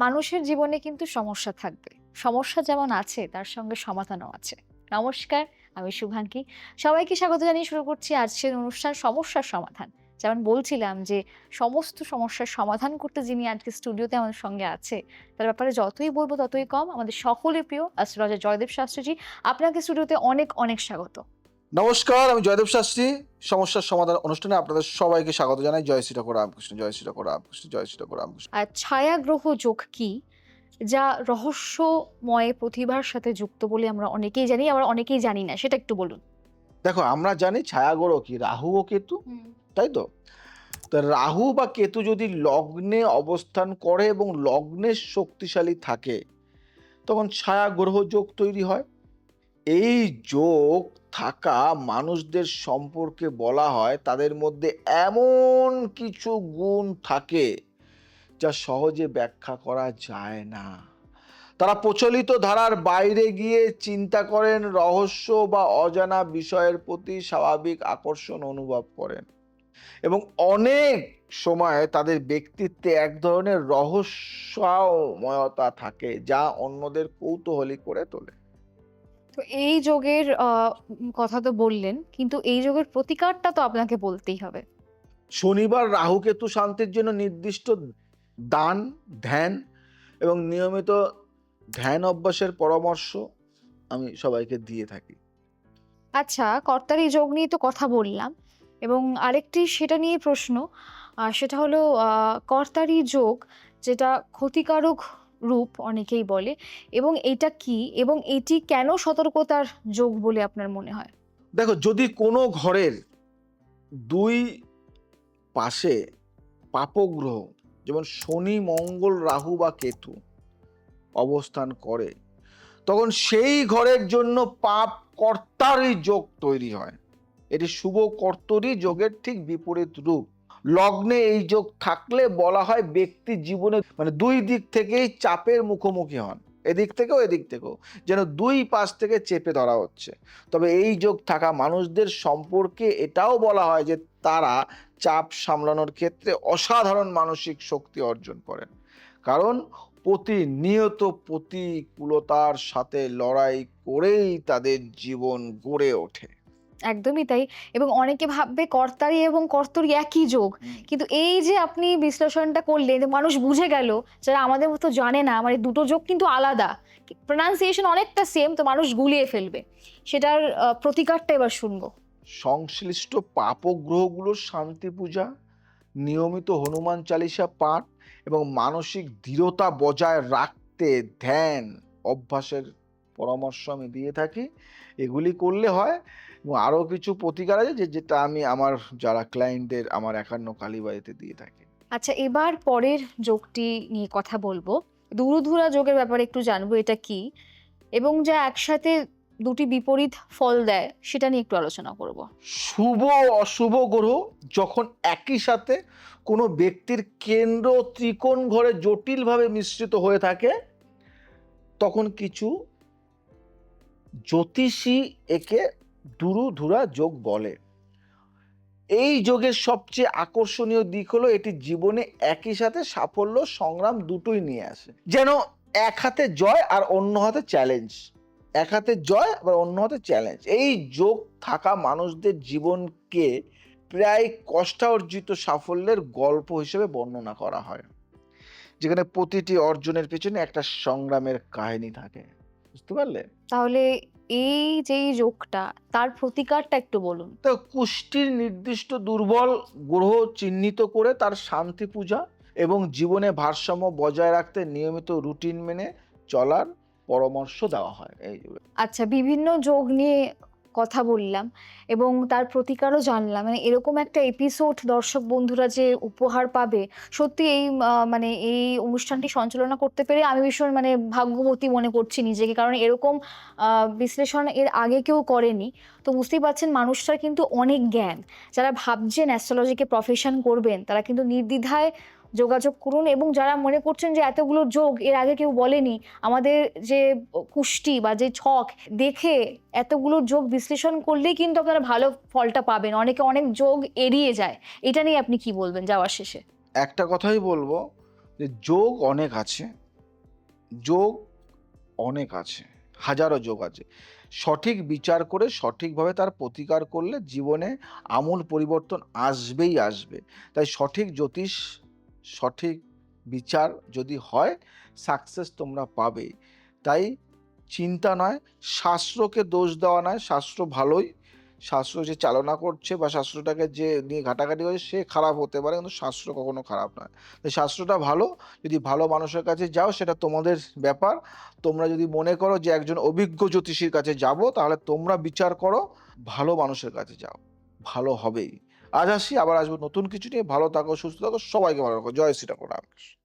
মানুষের জীবনে কিন্তু সমস্যা থাকবে। সমস্যা যেমন আছে তার সঙ্গে সমাধানও আছে। নমস্কার, আমি শুভাঙ্কি। সবাইকে স্বাগত জানিয়ে শুরু করছি আজকের অনুষ্ঠান সমস্যার সমাধান। যেমন বলছিলাম যে সমস্ত সমস্যার সমাধান করতে যিনি আজকে স্টুডিওতে আমাদের সঙ্গে আছে, তার ব্যাপারে যতই বলবো ততই কম। আমাদের সকলের প্রিয় অ্যাস্ট্রোলজার জয়দেব শাস্ত্রীজি, আপনাকে স্টুডিওতে অনেক অনেক স্বাগত। নমস্কার, আমি জয়দেব শাস্ত্রী। সমস্যার সমাধান অনুষ্ঠানে আপনাদের সবাইকে স্বাগত জানাই। জয় শ্রী ঠাকুর রামকৃষ্ণ, জয় শ্রী ঠাকুর রামকৃষ্ণ, জয় শ্রী ঠাকুর রামকৃষ্ণ। আর ছায়াগ্রহ যোগ কি, যা রহস্যময় প্রতিভার সাথে যুক্ত বলে আমরা অনেকেই জানি, আবার অনেকেই জানি না, সেটা একটু বলুন। দেখো, আমরা জানি ছায়াগ্রহ কি, রাহু ও কেতু, তাই তো? তো রাহু বা কেতু যদি লগ্নে অবস্থান করে এবং লগ্নে শক্তিশালী থাকে, তখন ছায়াগ্রহ যোগ তৈরি হয়। এই যোগ থাকা মানুষদের সম্পর্কে বলা হয় তাদের মধ্যে এমন কিছু গুণ থাকে যা সহজে ব্যাখ্যা করা যায় না। তারা প্রচলিত ধারার বাইরে গিয়ে চিন্তা করেন, রহস্য বা অজানা বিষয়ের প্রতি স্বাভাবিক আকর্ষণ অনুভব করেন এবং অনেক সময় তাদের ব্যক্তিত্বে এক ধরনের রহস্যময়তা থাকে যা অন্যদের কৌতূহলী করে তোলে। তো এই যোগের কথা তো বললেন, কিন্তু এই যোগের প্রতিকারটা তো আপনাকে বলতেই হবে। শনিবার রাহুকেতু শান্তির জন্য নির্দিষ্ট দান, ধ্যান এবং নিয়মিত ধ্যান অভ্যাসের পরামর্শ আমি সবাইকে দিয়ে থাকি। আচ্ছা, কর্তার এই যোগ নিয়ে তো কথা বললাম, এবং আরেকটি সেটা নিয়ে প্রশ্ন, সেটা হলো কর্তারি যোগ, যেটা ক্ষতিকারক রূপ অনেকেই বলে, এবং এটা কি, এবং এটি কেন সতর্কতার যোগ বলে আপনার মনে হয়? দেখো, যদি কোনো ঘরের দুই পাশে পাপগ্রহ যেমন শনি, মঙ্গল, রাহু বা কেতু অবস্থান করে, তখন সেই ঘরের জন্য পাপ কর্তারই যোগ তৈরি হয়। এটি শুভ কর্তরী যোগের ঠিক বিপরীত রূপ। লগ্নে এই যোগ থাকলে বলা হয় ব্যক্তি জীবনে দুই দিক থেকেই চাপের মুখোমুখি হন, এদিক থেকেও এদিক থেকেও, যেন দুই পাশ থেকে চেপে ধরা হচ্ছে। তবে এই যোগ থাকা মানুষদের সম্পর্কে এটাও বলা হয় যে তারা চাপ সামলানোর ক্ষেত্রে অসাধারণ মানসিক শক্তি অর্জন করেন, কারণ প্রতিনিয়ত প্রতিকূলতার সাথে লড়াই করেই তাদের জীবন গড়ে ওঠে। একদমই তাই। এবং অনেকে ভাববে কর্তারি এবং কর্তরি একই যোগ। কিন্তু এই যে আপনি বিশ্লেষণটা করলেন, যে মানুষ বুঝে গেল, যারা আমাদের মতো জানে না, মানে দুটো যোগ কিন্তু আলাদা। প্রনাউন্সিয়েশন অনেকটা সেম, তো মানুষ গুলিয়ে ফেলবে। সেটার প্রতিকারটা এবার শুনবো। সংশ্লিষ্ট পাপগ্রহগুলোর শান্তি পূজা, নিয়মিত হনুমান চালিসা পাঠ এবং মানসিক দৃঢ়তা বজায় রাখতে ধ্যান অভ্যাসের পরামর্শ আমি দিয়ে থাকি। এগুলি করলে হয়। এবং আরও কিছু প্রতিকার আছে যেটা আমি আমার যারা ক্লায়েন্টদের আমার একান্ন কালীবাড়িতে দিয়ে থাকি। আচ্ছা, এবার পরের যোগটি নিয়ে কথা বলবো। দুরুধুরা যোগের ব্যাপারে একটু জানবো, এটা কি, এবং যা একসাথে দুটি বিপরীত ফল দেয় সেটা নিয়ে একটু আলোচনা করব। শুভ অশুভ গ্রহ যখন একই সাথে কোনো ব্যক্তির কেন্দ্র ত্রিকোণ ঘরে জটিলভাবে মিশ্রিত হয়ে থাকে, তখন কিছু জ্যোতিষী একে দুরুধুরা যোগ বলে। এই যোগের সবচেয়ে আকর্ষণীয় দিক হলো এটি জীবনে একই সাথে সাফল্য সংগ্রাম দুটোই নিয়ে আসে। যেন এক হাতে জয় আর অন্য হাতে চ্যালেঞ্জ, এক হাতে জয় আবার অন্য হাতে চ্যালেঞ্জ। এই যোগ থাকা মানুষদের জীবনকে প্রায় কষ্টার্জিত সাফল্যের গল্প হিসেবে বর্ণনা করা হয়, যেখানে প্রতিটি অর্জনের পেছনে একটা সংগ্রামের কাহিনী থাকে। বুঝতে পারলে? তাহলে এই যে এই যোগটা, তার প্রতিকারটা একটু বলুন। তো কুষ্টির নির্দিষ্ট দুর্বল গ্রহ চিহ্নিত করে তার শান্তি পূজা এবং জীবনে ভারসাম্য বজায় রাখতে নিয়মিত রুটিন মেনে চলার পরামর্শ দেওয়া হয় এই যুগে। আচ্ছা, বিভিন্ন যোগ নিয়ে কথা বললাম এবং তার প্রতিকারও জানলাম। মানে এরকম একটা এপিসোড দর্শক বন্ধুরা যে উপহার পাবে, সত্যি এই মানে এই অনুষ্ঠানটি সঞ্চালনা করতে পেরে আমি ভীষণ মানে ভাগ্যবতী মনে করছি নিজেকে। কারণ এরকম বিশ্লেষণ এর আগে কেউ করেনি। তো বুঝতেই পারছেন, মানুষটার কিন্তু অনেক জ্ঞান। যারা ভাবছেন অ্যাস্ট্রোলজিকে প্রফেশন করবেন, তারা কিন্তু নির্দ্বিধায় যোগাযোগ করুন। এবং যারা মনে করছেন যে এতগুলো যোগ এর আগে কেউ বলেনি, আমাদের যে কুষ্টি বা যে ছক দেখে এতগুলো যোগ বিশ্লেষণ করলেই কিন্তু আপনারা ভালো ফলটা পাবেন। অনেকে অনেক যোগ এড়িয়ে যায়। এটা নিয়ে আপনি কি বলবেন যাওয়ার শেষে? একটা কথাই বলবো যে যোগ অনেক আছে, যোগ অনেক আছে, হাজারো যোগ আছে। সঠিক বিচার করে সঠিকভাবে তার প্রতিকার করলে জীবনে আমূল পরিবর্তন আসবেই আসবে। তাই সঠিক জ্যোতিষ, সঠিক বিচার যদি হয়, সাকসেস তোমরা পাবেই। তাই চিন্তা নয়, শাস্ত্রকে দোষ দেওয়া নয়, শাস্ত্র ভালোই। শাস্ত্র যে চালনা করছে বা শাস্ত্রটাকে যে নিয়ে ঘাটাঘাটি করছে সে খারাপ হতে পারে, কিন্তু শাস্ত্র কখনো খারাপ নয়। তাই শাস্ত্রটা ভালো, যদি ভালো মানুষের কাছে যাও সেটা তোমাদের ব্যাপার। তোমরা যদি মনে করো যে একজন অভিজ্ঞ জ্যোতিষীর কাছে যাব, তাহলে তোমরা বিচার করো, ভালো মানুষের কাছে যাও, ভালো হবেই। আজ আসি, আবার আসবো নতুন কিছু নিয়ে। ভালো থাকো, সুস্থ থাকো, সবাইকে ভালো রাখো। জয় শ্রী ঠাকুর রামকৃষ্ণ।